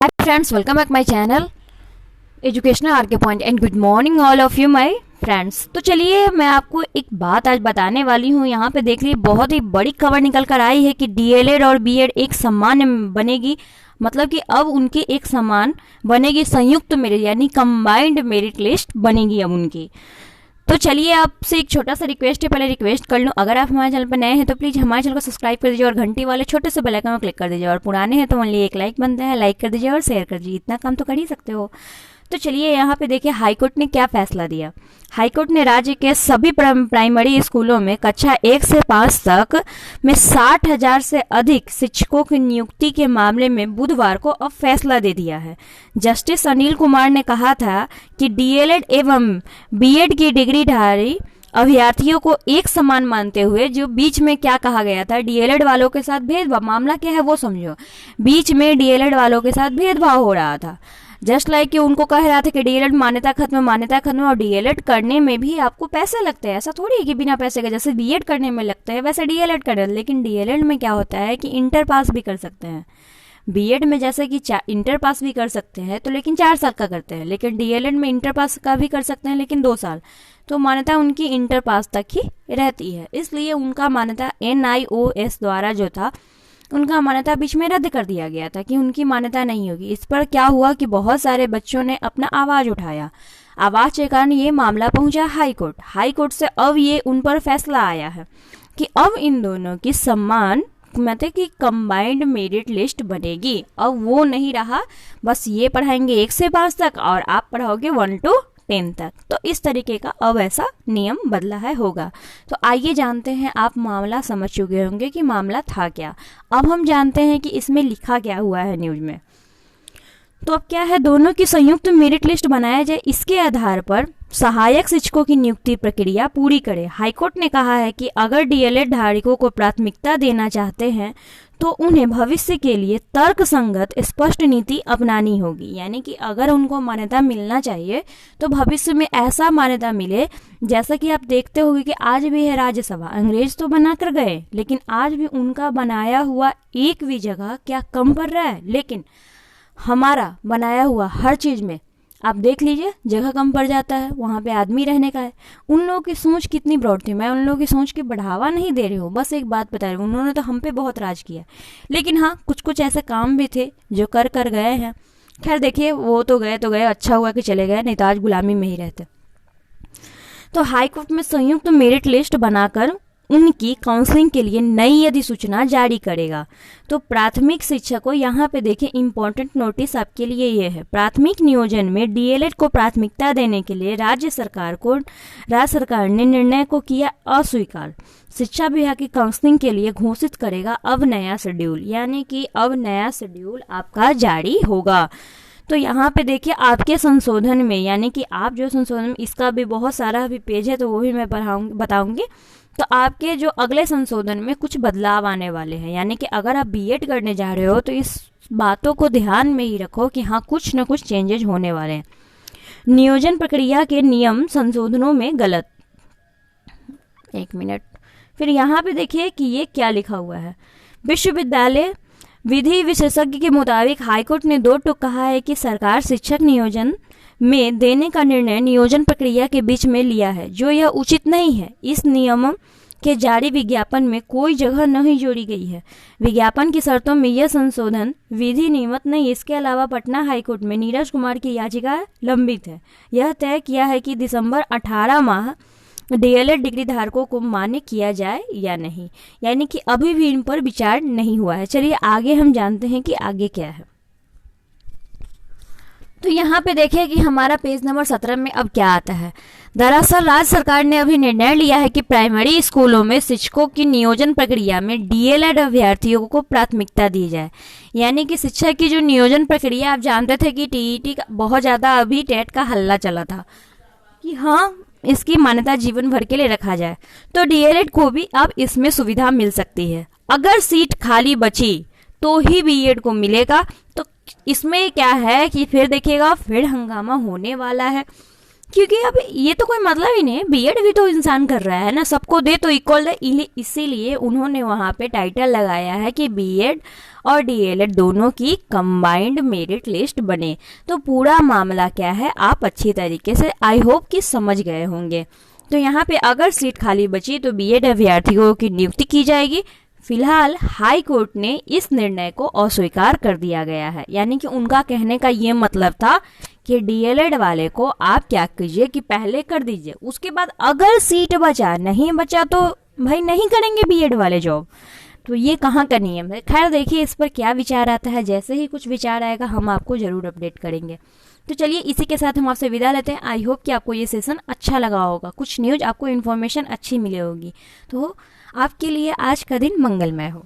Hi friends, welcome back my channel educational RK point and good morning all of you my friends. तो चलिए मैं आपको एक बात आज बताने वाली हूँ। यहाँ पे देख लीजिए बहुत ही बड़ी खबर निकल कर आई है कि डीएलएड और बीएड एक समान बनेगी। मतलब कि अब उनके एक समान बनेगी, संयुक्त मेरिट यानी कंबाइंड मेरिट लिस्ट बनेगी अब उनकी। तो चलिए आपसे एक छोटा सा रिक्वेस्ट है, पहले रिक्वेस्ट कर लूँ, अगर आप हमारे चैनल पर नए हैं तो प्लीज़ हमारे चैनल को सब्सक्राइब कर दीजिए और घंटी वाले छोटे से बेल आइकन को क्लिक कर दीजिए, और पुराने हैं तो ओनली एक लाइक बनता है, लाइक कर दीजिए और शेयर कर दीजिए, इतना काम तो कर ही सकते हो। तो चलिए यहाँ पे देखिए हाईकोर्ट ने क्या फैसला दिया। हाईकोर्ट ने राज्य के सभी प्राइमरी स्कूलों में कक्षा 1 से 5 तक में 60,000 से अधिक शिक्षकों की नियुक्ति के मामले में बुधवार को अब फैसला दे दिया है। जस्टिस अनिल कुमार ने कहा था कि डीएलएड एवं बीएड की डिग्रीधारी अभ्यर्थियों को एक समान मानते हुए, जो बीच में क्या कहा गया था, डीएलएड वालों के साथ भेदभाव, मामला क्या है वो समझो, बीच में डीएलएड वालों के साथ भेदभाव हो रहा था। जस्ट लाइक कि उनको कह रहा था कि डीएलएड मान्यता खत्म, और डीएलएड करने में भी आपको पैसे लगते हैं। ऐसा थोड़ी है कि बिना पैसे के, जैसे बीएड करने में लगते हैं वैसे डीएलएड करने, लेकिन डीएलएड में क्या होता है कि इंटर पास भी कर सकते हैं। बीएड में जैसे कि इंटर पास भी कर सकते हैं तो लेकिन 4 साल का करते हैं, लेकिन डीएलएड में इंटर पास का भी कर सकते हैं लेकिन 2 साल। तो मान्यता उनकी इंटर पास तक ही रहती है, इसलिए उनका मान्यता NIOS द्वारा जो था उनका मान्यता बीच में रद्द कर दिया गया था कि उनकी मान्यता नहीं होगी। इस पर क्या हुआ कि बहुत सारे बच्चों ने अपना आवाज उठाया। आवाज के कारण ये मामला पहुंचा हाईकोर्ट। हाईकोर्ट से अब ये उन पर फैसला आया है कि अब इन दोनों की समान मतलब कि कंबाइंड मेरिट लिस्ट बनेगी। अब वो नहीं रहा बस ये पढ़ाएंगे 1 से 5 तक और आप पढ़ाओगे 1 to 10 तक। तो इस तरीके का अब ऐसा नियम बदला है होगा। तो आइए जानते हैं, आप मामला समझ चुके होंगे कि मामला था क्या। अब हम जानते हैं कि इसमें लिखा क्या हुआ है न्यूज में। तो अब क्या है, दोनों की संयुक्त मेरिट लिस्ट बनाया जाए, इसके आधार पर सहायक शिक्षकों की नियुक्ति प्रक्रिया पूरी करे। हाईकोर्ट ने कहा है कि अगर डीएलएड धारकों को प्राथमिकता देना चाहते हैं तो उन्हें भविष्य के लिए तर्कसंगत स्पष्ट नीति अपनानी होगी। यानी कि अगर उनको मान्यता मिलना चाहिए तो भविष्य में ऐसा मान्यता मिले, जैसा कि आप देखते होंगे कि आज भी है राज्यसभा, अंग्रेज तो बना कर गए लेकिन आज भी उनका बनाया हुआ एक भी जगह क्या कम पड़ रहा है, लेकिन हमारा बनाया हुआ हर चीज में आप देख लीजिए जगह कम पड़ जाता है, वहाँ पे आदमी रहने का है। उन लोगों की सोच कितनी ब्रॉड थी, मैं उन लोगों की सोच की बढ़ावा नहीं दे रही हूँ, बस एक बात बता रही हूँ, उन्होंने तो हम पे बहुत राज किया, लेकिन हाँ कुछ कुछ ऐसे काम भी थे जो कर गए हैं। खैर देखिए वो तो गए, अच्छा हुआ कि चले गए, नहीं तो आज गुलामी में ही रहते। तो हाईकोर्ट में संयुक्त मेरिट लिस्ट बनाकर उनकी काउंसलिंग के लिए नई अधिसूचना जारी करेगा। तो प्राथमिक शिक्षा को यहाँ पे देखें, इंपॉर्टेंट नोटिस आपके लिए ये है, प्राथमिक नियोजन में डीएलएड को प्राथमिकता देने के लिए राज्य सरकार ने निर्णय को किया अस्वीकार। शिक्षा विभाग की काउंसलिंग के लिए घोषित करेगा अब नया शेड्यूल, यानी कि अब नया शेड्यूल आपका जारी होगा। तो यहाँ पे देखिए आपके संशोधन में, यानी कि आप जो संशोधन, इसका भी बहुत सारा भी पेज है तो वो भी मैं बताऊंगी। तो आपके जो अगले संशोधन में कुछ बदलाव आने वाले हैं, यानी कि अगर आप बीएड करने जा रहे हो तो इस बातों को ध्यान में ही रखो कि हाँ कुछ न कुछ चेंजेज होने वाले हैं। नियोजन प्रक्रिया के नियम संशोधनों में गलत, 1 मिनट, फिर यहाँ पे देखिए कि ये क्या लिखा हुआ है। विश्वविद्यालय विधि विशेषज्ञ के मुताबिक हाईकोर्ट ने 2 टूक कहा है कि सरकार शिक्षक नियोजन में देने का निर्णय नियोजन प्रक्रिया के बीच में लिया है, जो यह उचित नहीं है। इस नियम के जारी विज्ञापन में कोई जगह नहीं जोड़ी गई है। विज्ञापन की शर्तों में यह संशोधन विधि नियमित नहीं। इसके अलावा पटना हाईकोर्ट में नीरज कुमार की याचिका लंबित है। यह तय किया है कि दिसंबर 18 माह डीएलएड डिग्री धारकों को मान्य किया जाए या नहीं, यानी कि अभी भी इन पर विचार नहीं हुआ है। चलिए आगे हम जानते हैं कि आगे क्या है। तो यहाँ पे देखिए कि हमारा पेज नंबर 17 में अब क्या आता है। दरअसल राज्य सरकार ने अभी निर्णय लिया है कि प्राइमरी स्कूलों में शिक्षकों की नियोजन प्रक्रिया में डीएलएड अभ्यर्थियों को प्राथमिकता दी जाए। यानी कि शिक्षा की जो नियोजन प्रक्रिया, आप जानते थे कि टीईटी का बहुत ज़्यादा अभी टेट का हल्ला चला था कि हाँ इसकी मान्यता जीवन भर के लिए रखा जाए, तो डीएलएड को भी अब इसमें सुविधा मिल सकती है। अगर सीट खाली बची तो ही बीएड को मिलेगा। तो इसमें क्या है कि फिर देखिएगा फिर हंगामा होने वाला है क्योंकि अब ये तो कोई मतलब ही नहीं है, बीएड भी तो इंसान कर रहा है ना, सबको दे तो इक्वल है। इसीलिए उन्होंने वहाँ पे टाइटल लगाया है कि बीएड और डीएलएड दोनों की कंबाइंड मेरिट लिस्ट बने। तो पूरा मामला क्या है आप अच्छी तरीके से आई होप कि समझ गए होंगे। तो यहाँ पे अगर सीट खाली बची तो बीएड अभ्यर्थियों की नियुक्ति की जाएगी। फिलहाल हाई कोर्ट ने इस निर्णय को अस्वीकार कर दिया गया है, यानी कि उनका कहने का ये मतलब था कि डीएलएड वाले को आप क्या कीजिए कि पहले कर दीजिए, उसके बाद अगर सीट बचा नहीं बचा तो भाई नहीं करेंगे बीएड वाले जॉब। तो ये कहाँ का नियम है। खैर देखिए इस पर क्या विचार आता है, जैसे ही कुछ विचार आएगा हम आपको ज़रूर अपडेट करेंगे। तो चलिए इसी के साथ हम आपसे विदा लेते हैं। आई होप कि आपको ये सेशन अच्छा लगा होगा, कुछ न्यूज़ आपको इन्फॉर्मेशन अच्छी मिली होगी। तो आपके लिए आज का दिन मंगलमय हो।